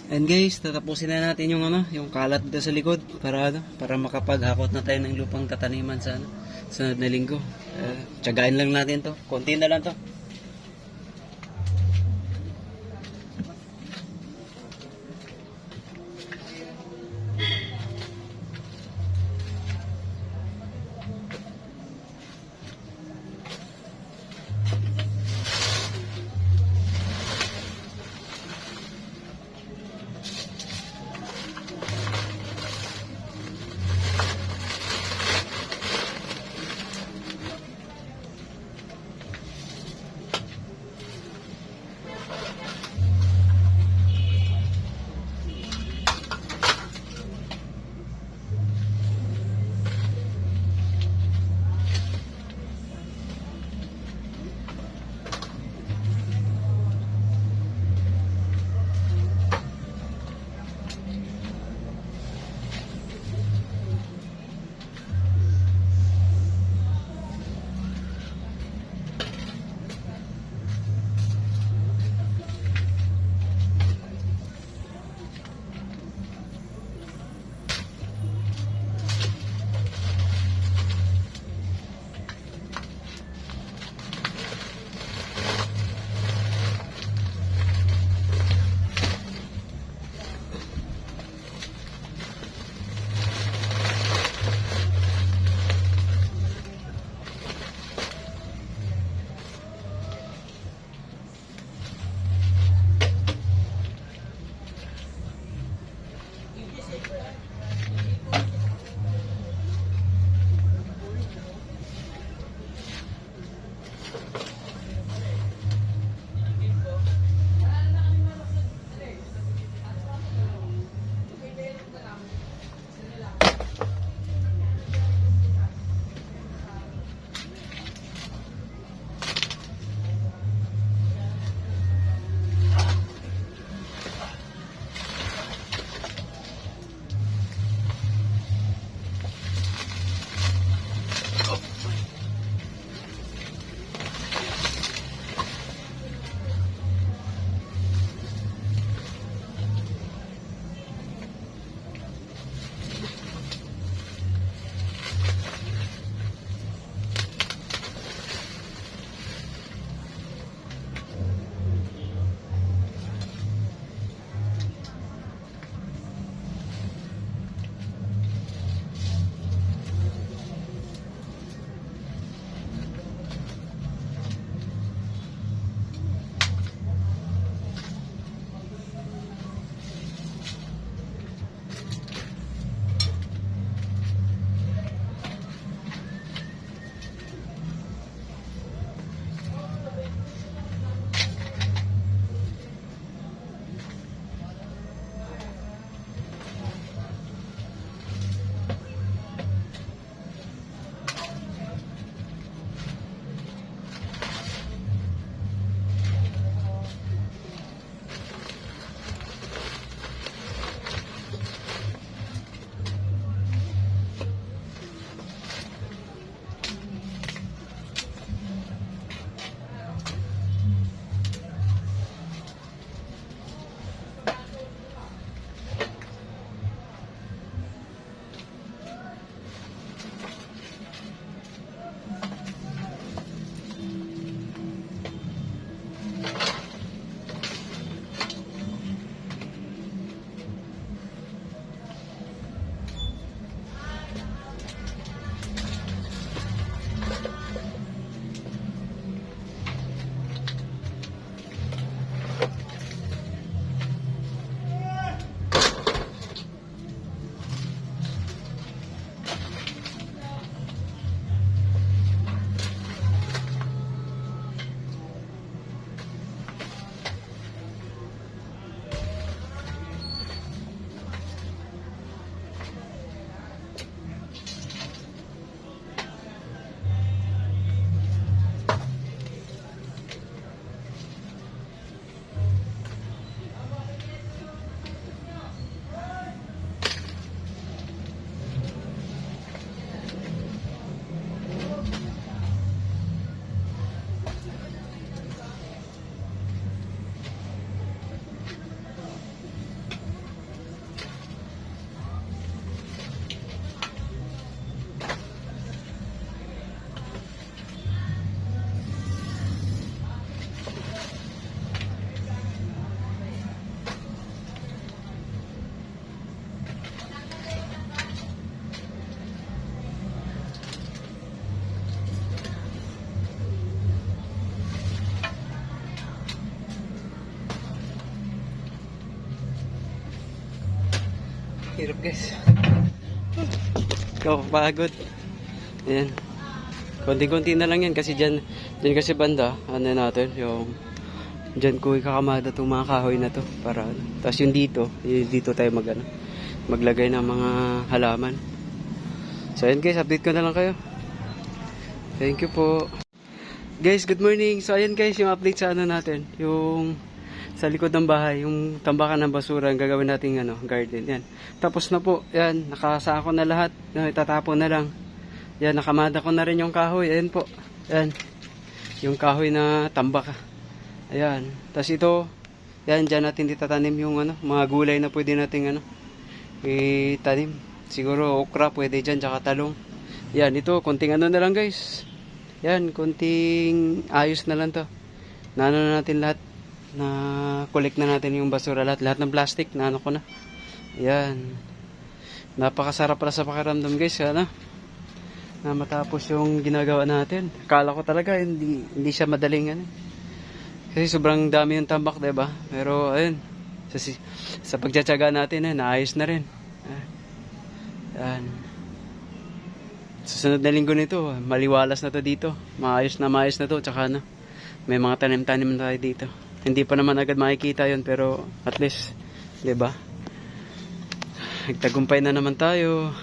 And guys, tatapusin na natin yung yung kalat dito sa likod para makapaghakot na tayo ng lupang tataniman sa sa na linggo. Tiyagain lang natin to. Konti na lang to. Hirap guys. Kapagod. Ayan. Konti-konti na lang yan kasi dyan kasi banda, ano natin, yung dyan ko ikakamada itong mga kahoy na to. Para, tapos yung dito tayo maglagay ng mga halaman. So ayan guys, update ko na lang kayo. Thank you po. Guys, good morning. So ayan guys, yung update sa ano natin, yung sa likod ng bahay, yung tambakan ng basura, ang gagawin nating garden. Yan. Tapos na po. Yan, nakasako na lahat. Itatapon na lang. Yan, nakamada ko na rin yung kahoy. Ayan po. Yan. Yung kahoy na tambak. Ayan. Tapos ito, yan, dyan natin itatanim yung mga gulay na pwede nating itanim. Siguro okra pwede dyan, tsaka talong. Yan, ito, konting na lang guys. Yan, konting ayos na lang to. Na natin lahat. Na collect na natin yung basura lahat ng plastic na ko na. Yan. Napakasarap pala sa pakiramdam guys, na matapos yung ginagawa natin. Akala ko talaga hindi siya madaling kasi sobrang dami yung tambak, 'di ba? Pero ayun, sa pagtsatsaga natin naayos na rin. Yan. Susunod na linggo nito, maliwalas na to dito. Maayos na to, tsaka may mga tanim-tanim na tayo dito. Hindi pa naman agad makikita yun, pero at least, 'di ba? Nagtagumpay na naman tayo.